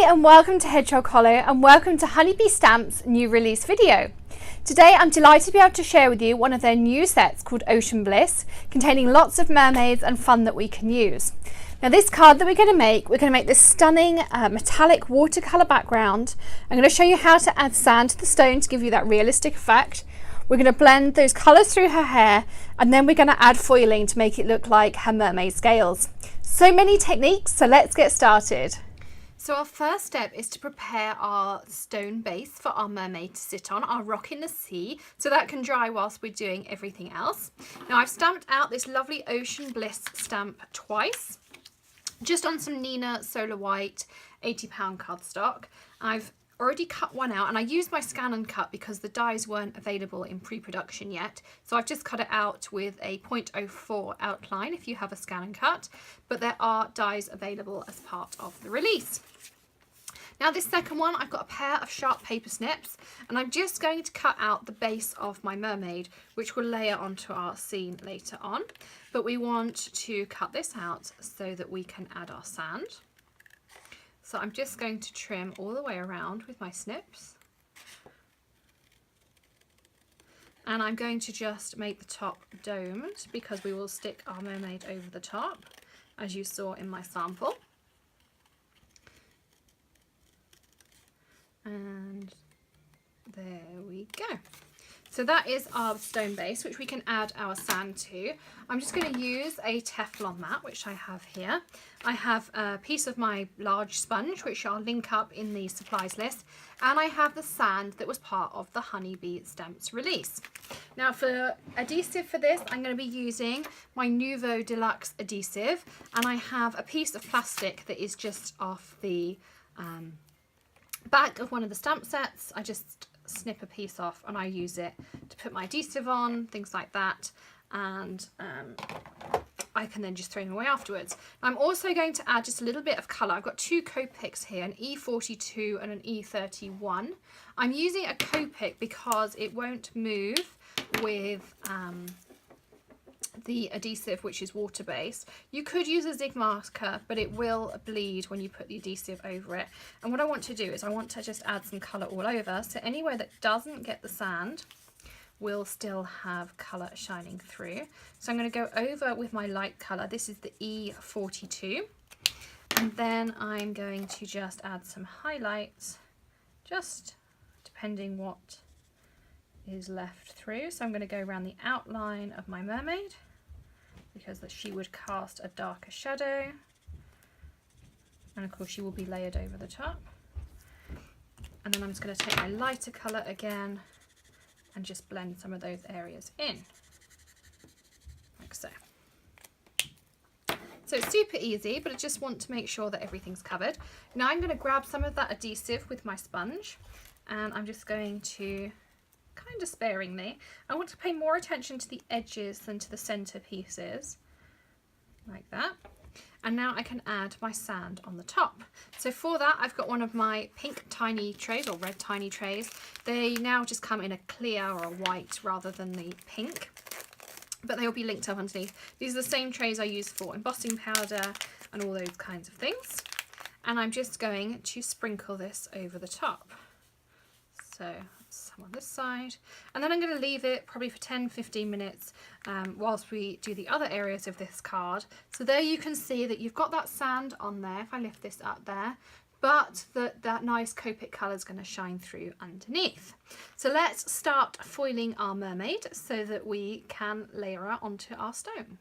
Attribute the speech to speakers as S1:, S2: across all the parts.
S1: and welcome to Hedgehog Hollow and welcome to Honeybee Stamp's new release video. Today I'm delighted to be able to share with you one of their new sets called Ocean Bliss, containing lots of mermaids and fun that we can use. Now this card that we're going to make this stunning metallic watercolor background. I'm going to show you how to add sand to the stone to give you that realistic effect. We're going to blend those colors through her hair, and then we're going to add foiling to make it look like her mermaid scales. So many techniques, so let's get started. So our first step is to prepare our stone base for our mermaid to sit on, our rock in the sea, so that can dry whilst we're doing everything else. Now I've stamped out this lovely Ocean Bliss stamp twice, just on some Neenah Solar White 80-pound cardstock. I've already cut one out, and I used my scan and cut because the dies weren't available in pre-production yet, so I've just cut it out with a 0.04 outline if you have a scan and cut, but there are dies available as part of the release. Now this second one, I've got a pair of sharp paper snips, and I'm just going to cut out the base of my mermaid, which will layer onto our scene later on, but we want to cut this out so that we can add our sand. So I'm just going to trim all the way around with my snips. And I'm going to just make the top domed because we will stick our mermaid over the top, as you saw in my sample. And there we go. So that is our stone base, which we can add our sand to. I'm just going to use a Teflon mat, which I have here. I have a piece of my large sponge, which I'll link up in the supplies list. And I have the sand that was part of the Honeybee Stamps release. Now for adhesive for this, I'm going to be using my Nuvo Deluxe adhesive. And I have a piece of plastic that is just off the back of one of the stamp sets. I just snip a piece off and I use it to put my adhesive on, things like that, and I can then just throw them away afterwards. I'm also going to add just a little bit of colour. I've got two Copics here, an E42 and an E31. I'm using a Copic because it won't move with the adhesive, which is water based. You could use a zig marker, but it will bleed when you put the adhesive over it. And what I want to do is I want to just add some colour all over, so anywhere that doesn't get the sand will still have colour shining through. So I'm going to go over with my light colour. This is the E42, and then I'm going to just add some highlights, just depending what is left through. So I'm going to go around the outline of my mermaid, because she would cast a darker shadow, and of course she will be layered over the top. And then I'm just going to take my lighter colour again and just blend some of those areas in, like so. So it's super easy, but I just want to make sure that everything's covered. Now I'm going to grab some of that adhesive with my sponge, and I'm just going to, kind of sparingly, I want to pay more attention to the edges than to the center pieces, like that. And now I can add my sand on the top. So for that, I've got one of my pink tiny trays, or red tiny trays. They now just come in a clear or a white rather than the pink, but they'll be linked up underneath. These are the same trays I use for embossing powder and all those kinds of things. And I'm just going to sprinkle this over the top. So some on this side, and then I'm going to leave it probably for 10-15 minutes whilst we do the other areas of this card. So there you can see that you've got that sand on there, if I lift this up there, but that nice Copic colour is going to shine through underneath. So let's start foiling our mermaid so that we can layer her onto our stone.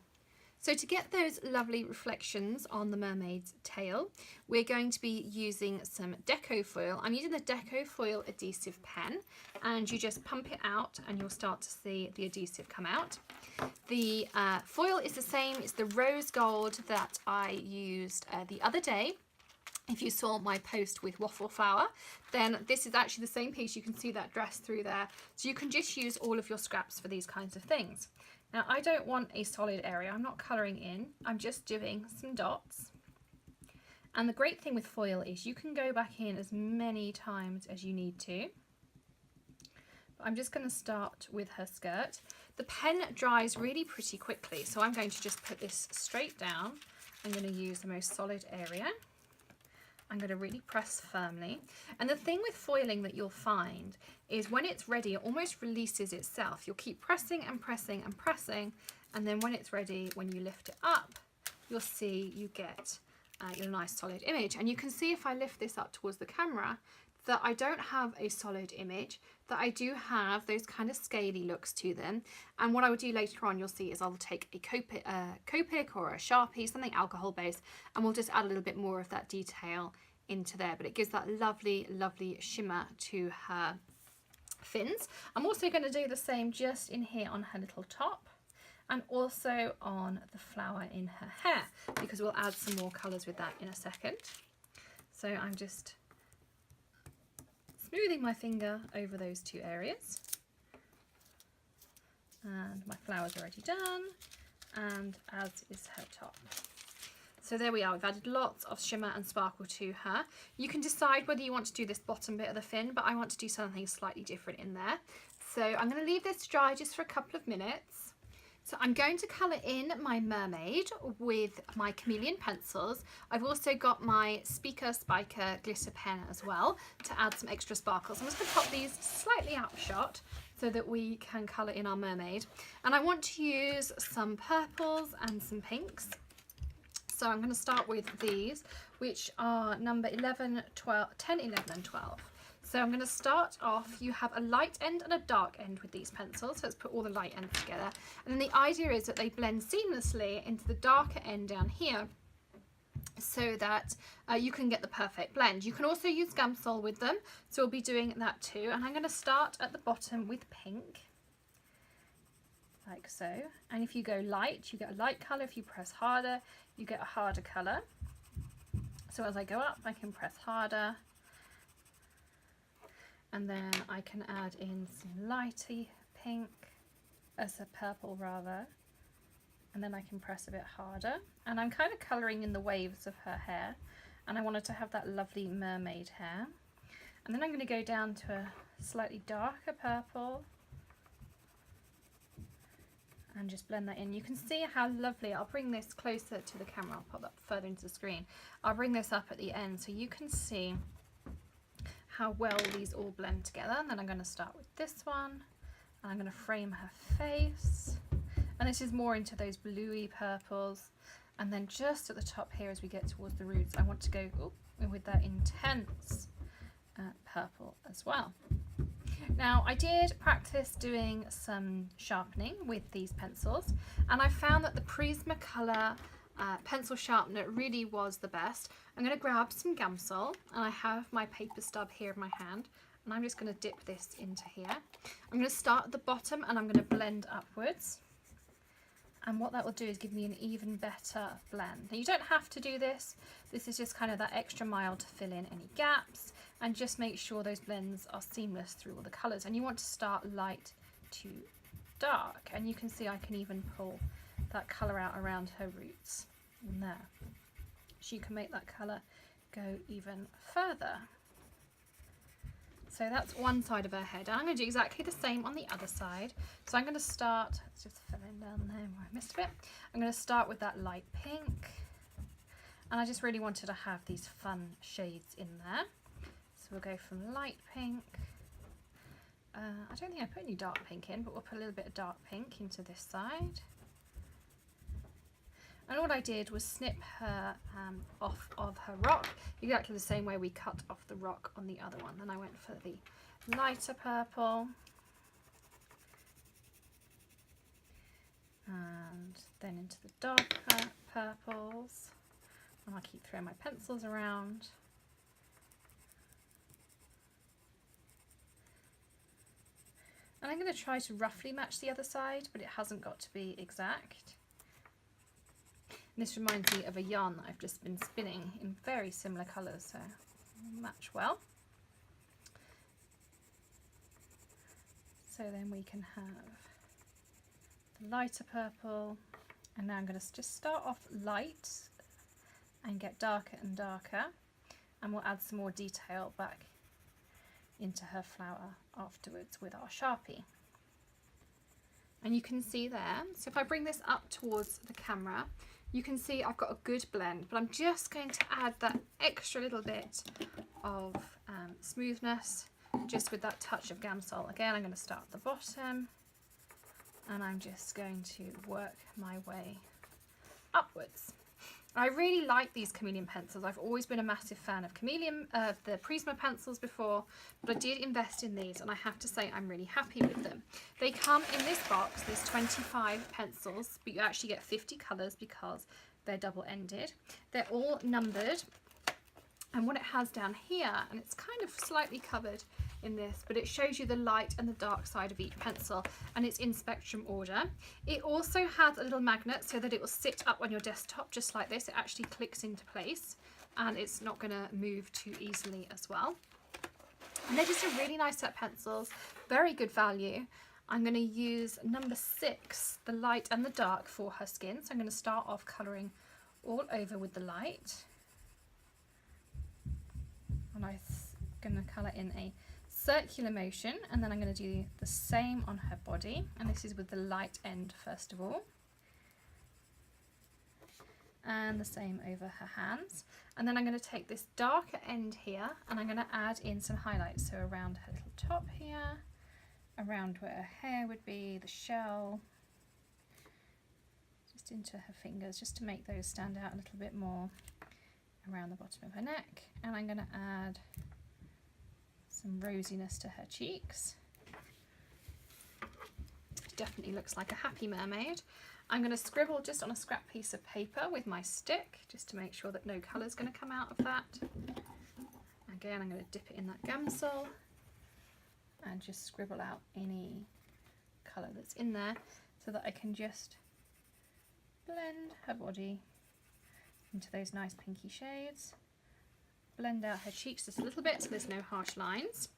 S1: So to get those lovely reflections on the mermaid's tail, we're going to be using some Deco foil. I'm using the Deco foil adhesive pen, and you just pump it out and you'll start to see the adhesive come out. The foil is the same, it's the rose gold that I used the other day. If you saw my post with waffle flower, then this is actually the same piece. You can see that dress through there. So you can just use all of your scraps for these kinds of things. Now I don't want a solid area, I'm not colouring in, I'm just doing some dots. And the great thing with foil is you can go back in as many times as you need to. But I'm just going to start with her skirt. The pen dries really pretty quickly, so I'm going to just put this straight down. I'm going to use the most solid area. I'm going to really press firmly. And the thing with foiling that you'll find is when it's ready, it almost releases itself. You'll keep pressing and pressing and pressing, and then when it's ready, when you lift it up, you'll see you get your nice solid image. And you can see if I lift this up towards the camera that I don't have a solid image, that I do have those kind of scaly looks to them. And what I will do later on, you'll see, is I'll take a Copic or a Sharpie, something alcohol based, and we'll just add a little bit more of that detail into there. But it gives that lovely, lovely shimmer to her fins. I'm also going to do the same just in here on her little top, and also on the flower in her hair, because we'll add some more colours with that in a second. So I'm just smoothing my finger over those two areas, and my flower's already done, and as is her top. So there we are, we've added lots of shimmer and sparkle to her. You can decide whether you want to do this bottom bit of the fin, but I want to do something slightly different in there. So I'm going to leave this dry just for a couple of minutes. So I'm going to colour in my mermaid with my chameleon pencils. I've also got my Spiker glitter pen as well to add some extra sparkles. I'm just going to pop these slightly out of shot so that we can colour in our mermaid. And I want to use some purples and some pinks. So I'm going to start with these, which are number 11, 12, 10, 11 and 12. So I'm going to start off, you have a light end and a dark end with these pencils, so let's put all the light ends together. And then the idea is that they blend seamlessly into the darker end down here, so that you can get the perfect blend. You can also use Gamsol with them, so we'll be doing that too. And I'm going to start at the bottom with pink, like so. And if you go light, you get a light colour. If you press harder, you get a harder colour. So as I go up, I can press harder. And then I can add in some lighty pink, as a purple rather. And then I can press a bit harder. And I'm kind of colouring in the waves of her hair. And I wanted to have that lovely mermaid hair. And then I'm going to go down to a slightly darker purple. And just blend that in. You can see how lovely, I'll bring this closer to the camera, I'll pop that further into the screen. I'll bring this up at the end so you can see how well these all blend together. And then I'm going to start with this one, and I'm going to frame her face, and this is more into those bluey purples. And then just at the top here, as we get towards the roots, I want to go with that intense purple as well. Now I did practice doing some sharpening with these pencils, and I found that the Prismacolor pencil sharpener really was the best. I'm going to grab some Gamsol, and I have my paper stub here in my hand, and I'm just going to dip this into here. I'm going to start at the bottom, and I'm going to blend upwards, and what that will do is give me an even better blend. Now you don't have to do this, this is just kind of that extra mile to fill in any gaps and just make sure those blends are seamless through all the colours. And you want to start light to dark, and you can see I can even pull that colour out around her roots in there, so you can make that colour go even further. So that's one side of her head, and I'm going to do exactly the same on the other side. So I'm going to start, let's just fill in down there where I missed a bit. I'm going to start with that light pink, and I just really wanted to have these fun shades in there. So we'll go from light pink, I don't think I put any dark pink in, but we'll put a little bit of dark pink into this side. And all I did was snip her off of her rock, exactly the same way we cut off the rock on the other one. Then I went for the lighter purple, and then into the darker purples, and I keep throwing my pencils around. And I'm going to try to roughly match the other side, but it hasn't got to be exact. And this reminds me of a yarn that I've just been spinning in very similar colours, so match well. So then we can have the lighter purple, and now I'm going to just start off light and get darker and darker, and we'll add some more detail back into her flower afterwards with our Sharpie. And you can see there, so if I bring this up towards the camera, you can see I've got a good blend, but I'm just going to add that extra little bit of smoothness just with that touch of Gamsol. Again, I'm going to start at the bottom and I'm just going to work my way upwards. I really like these chameleon pencils. I've always been a massive fan of the Prisma pencils before, but I did invest in these and I have to say I'm really happy with them. They come in this box. There's 25 pencils, but you actually get 50 colours because they're double-ended. They're all numbered, and what it has down here, and it's kind of slightly covered in this, but it shows you the light and the dark side of each pencil, and it's in spectrum order. It also has a little magnet so that it will sit up on your desktop just like this. It actually clicks into place and it's not going to move too easily as well. And they're just a really nice set of pencils, very good value. I'm going to use number 6, the light and the dark, for her skin. So I'm going to start off colouring all over with the light. And I'm going to colour in a circular motion, and then I'm going to do the same on her body, and this is with the light end first of all, and the same over her hands. And then I'm going to take this darker end here and I'm going to add in some highlights, so around her little top here, around where her hair would be, the shell, just into her fingers, just to make those stand out a little bit more, around the bottom of her neck. And I'm going to add some rosiness to her cheeks. Definitely looks like a happy mermaid. I'm going to scribble just on a scrap piece of paper with my stick, just to make sure that no colour is going to come out of that. Again, I'm going to dip it in that Gamsol and just scribble out any colour that's in there, so that I can just blend her body into those nice pinky shades. Blend out her cheeks just a little bit so there's no harsh lines.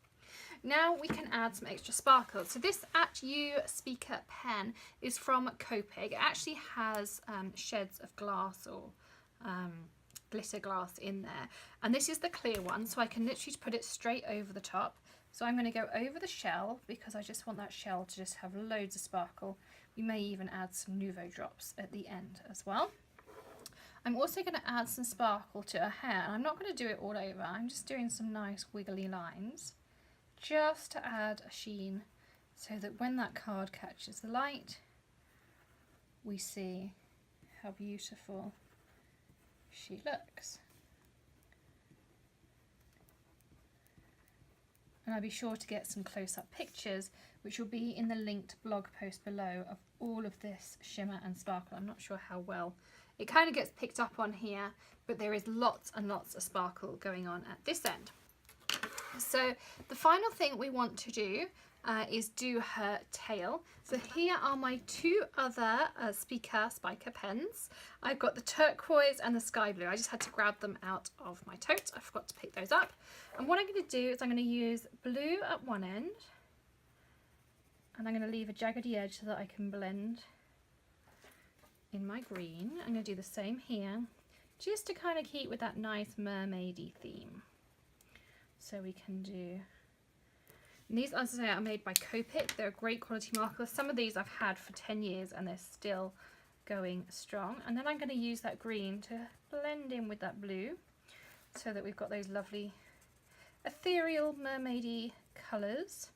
S1: Now we can add some extra sparkle. So this At You Speaker pen is from Copic. It actually has sheds of glass or glitter glass in there, and this is the clear one, so I can literally just put it straight over the top. So I'm going to go over the shell because I just want that shell to just have loads of sparkle. We may even add some Nuvo drops at the end as well. I'm also going to add some sparkle to her hair, and I'm not going to do it all over. I'm just doing some nice wiggly lines just to add a sheen, so that when that card catches the light, we see how beautiful she looks. And I'll be sure to get some close-up pictures, which will be in the linked blog post below, of all of this shimmer and sparkle. I'm not sure how well it kind of gets picked up on here, but there is lots and lots of sparkle going on at this end. So the final thing we want to do is do her tail. So here are my two other Spiker pens. I've got the turquoise and the sky blue. I just had to grab them out of my tote. I forgot to pick those up. And what I'm going to do is I'm going to use blue at one end, and I'm going to leave a jaggedy edge so that I can blend in my green. I'm going to do the same here, just to kind of keep with that nice mermaidy theme. So we can do, and these, as I say, are made by Copic. They're a great quality marker. Some of these I've had for 10 years and they're still going strong. And then I'm going to use that green to blend in with that blue, so that we've got those lovely ethereal mermaidy colours.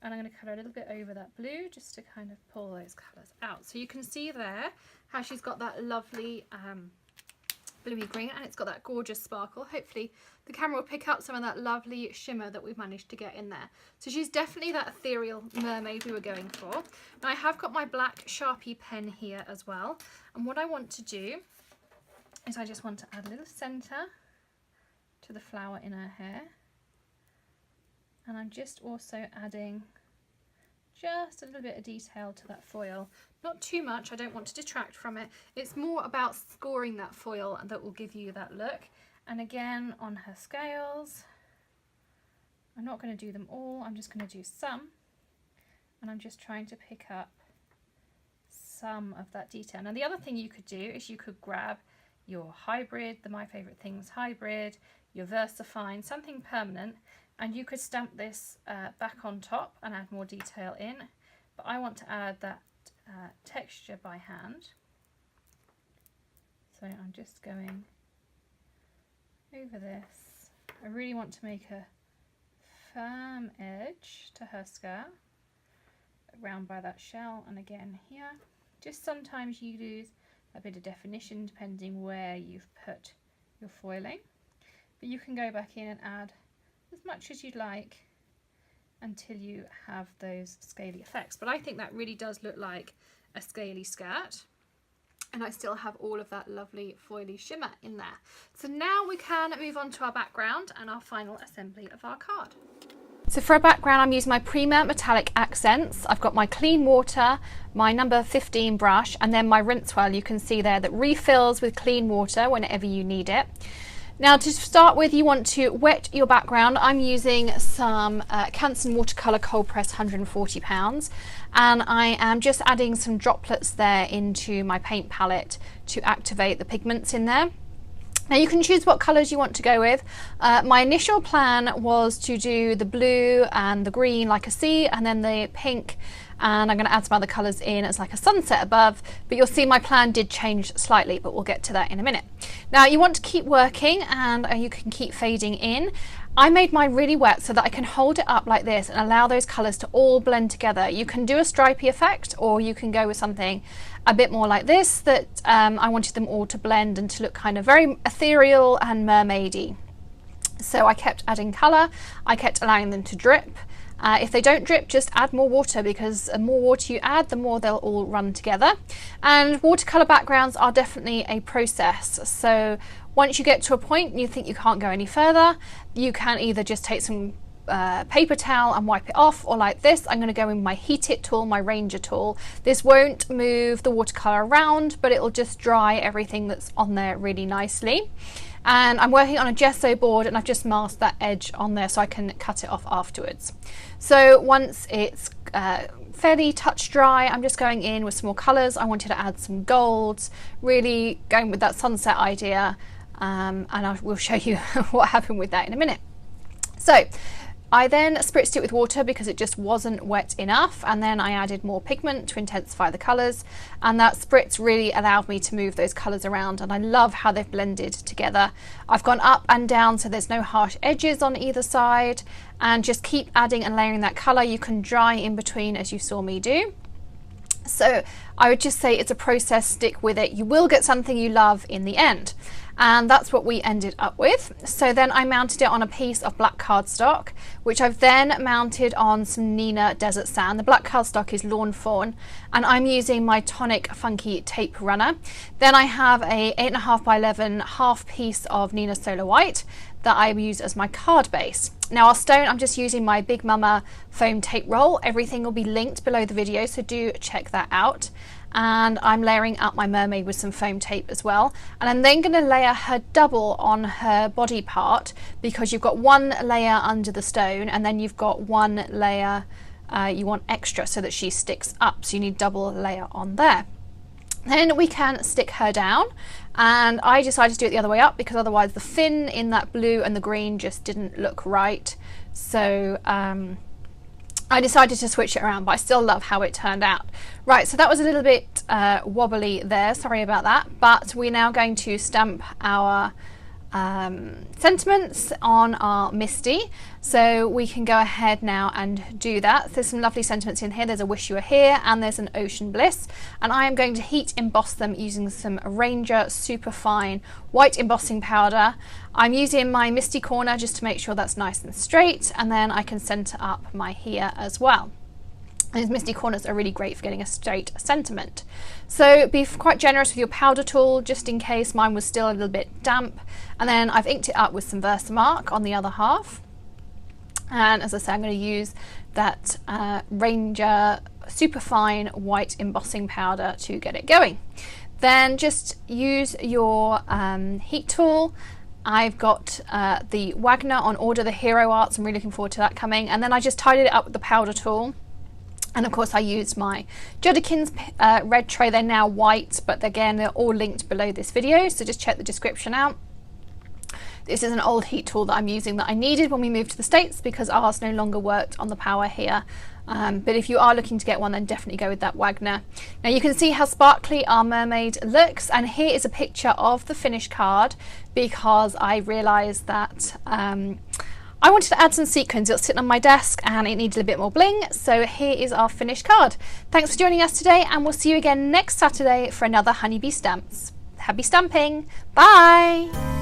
S1: And I'm going to colour a little bit over that blue just to kind of pull those colours out. So you can see there how she's got that lovely bluey green, and it's got that gorgeous sparkle. Hopefully the camera will pick up some of that lovely shimmer that we've managed to get in there. So she's definitely that ethereal mermaid we were going for. Now I have got my black Sharpie pen here as well, and what I want to do is I just want to add a little centre to the flower in her hair. And I'm just also adding just a little bit of detail to that foil. Not too much, I don't want to detract from it. It's more about scoring that foil that will give you that look. And again, on her scales, I'm not going to do them all, I'm just going to do some. And I'm just trying to pick up some of that detail. Now the other thing you could do is you could grab your hybrid, My Favourite Things hybrid, your VersaFine, something permanent, and you could stamp this back on top and add more detail in. But I want to add that texture by hand. So I'm just going over this. I really want to make a firm edge to her skirt around by that shell, and again here. Just sometimes you lose a bit of definition depending where you've put your foiling, but you can go back in and add as much as you'd like until you have those scaly effects. But I think that really does look like a scaly skirt, and I still have all of that lovely foily shimmer in there. So now we can move on to our background and our final assembly of our card. So for a background, I'm using my Primer Metallic Accents. I've got my clean water, my number 15 brush, and then my rinse well, you can see there, that refills with clean water whenever you need it. Now to start with, you want to wet your background. I'm using some Canson Watercolor Cold Press 140 pounds, and I am just adding some droplets there into my paint palette to activate the pigments in there. Now you can choose what colours you want to go with. My initial plan was to do the blue and the green like a sea, and then the pink, and I'm going to add some other colours in as like a sunset above, but you'll see my plan did change slightly, but we'll get to that in a minute. Now you want to keep working, and you can keep fading in. I made mine really wet so that I can hold it up like this and allow those colours to all blend together. You can do a stripy effect, or you can go with something a bit more like this, that I wanted them all to blend and to look kind of very ethereal and mermaidy. So I kept adding colour, I kept allowing them to drip. If they don't drip, just add more water, because the more water you add, the more they'll all run together. And watercolour backgrounds are definitely a process. So once you get to a point and you think you can't go any further, you can either just take some paper towel and wipe it off, or like this, I'm going to go in my Heat It tool, my Ranger tool. This won't move the watercolour around, but it'll just dry everything that's on there really nicely. And I'm working on a gesso board, and I've just masked that edge on there so I can cut it off afterwards. So once it's fairly touch dry, I'm just going in with some more colours. I wanted to add some golds, really going with that sunset idea, and I will show you what happened with that in a minute. So I then spritzed it with water because it just wasn't wet enough, and then I added more pigment to intensify the colours, and that spritz really allowed me to move those colours around, and I love how they've blended together. I've gone up and down so there's no harsh edges on either side, and just keep adding and layering that colour. You can dry in between as you saw me do. So I would just say it's a process, stick with it. You will get something you love in the end. And that's what we ended up with. So then I mounted it on a piece of black cardstock, which I've then mounted on some Neenah Desert Sand. The black cardstock is Lawn Fawn, and I'm using my Tonic Funky Tape Runner. Then I have a 8.5 by 11 half piece of Neenah Solar White that I use as my card base. Now our stone, I'm just using my Big Mama foam tape roll. Everything will be linked below the video, so do check that out. And I'm layering up my mermaid with some foam tape as well, and I'm then going to layer her double on her body part, because you've got one layer under the stone and then you've got one layer you want extra so that she sticks up, so you need double layer on there. Then we can stick her down, and I decided to do it the other way up because otherwise the fin in that blue and the green just didn't look right. So I decided to switch it around, but I still love how it turned out. Right, so that was a little bit wobbly there, sorry about that, but we're now going to stamp our sentiments on our Misty, so we can go ahead now and do that. There's some lovely sentiments in here. There's a Wish You Were Here and there's an Ocean Bliss, and I am going to heat emboss them using some Ranger super fine white embossing powder. I'm using my Misty corner just to make sure that's nice and straight, and then I can center up my here as well. These Misty corners are really great for getting a straight sentiment. So be quite generous with your powder tool, just in case mine was still a little bit damp. And then I've inked it up with some Versamark on the other half. And as I say, I'm going to use that Ranger Superfine White Embossing Powder to get it going. Then just use your heat tool. I've got the Wagner on order, the Hero Arts. I'm really looking forward to that coming. And then I just tidied it up with the powder tool. And of course I used my Judikins red tray. They're now white, but again, they're all linked below this video, so just check the description out. This is an old heat tool that I'm using that I needed when we moved to the States because ours no longer worked on the power here. But if you are looking to get one, then definitely go with that Wagner. Now you can see how sparkly our mermaid looks, and here is a picture of the finished card because I realised that I wanted to add some sequins. It was sitting on my desk and it needed a bit more bling, so here is our finished card. Thanks for joining us today, and we'll see you again next Saturday for another Honeybee Stamps. Happy stamping! Bye!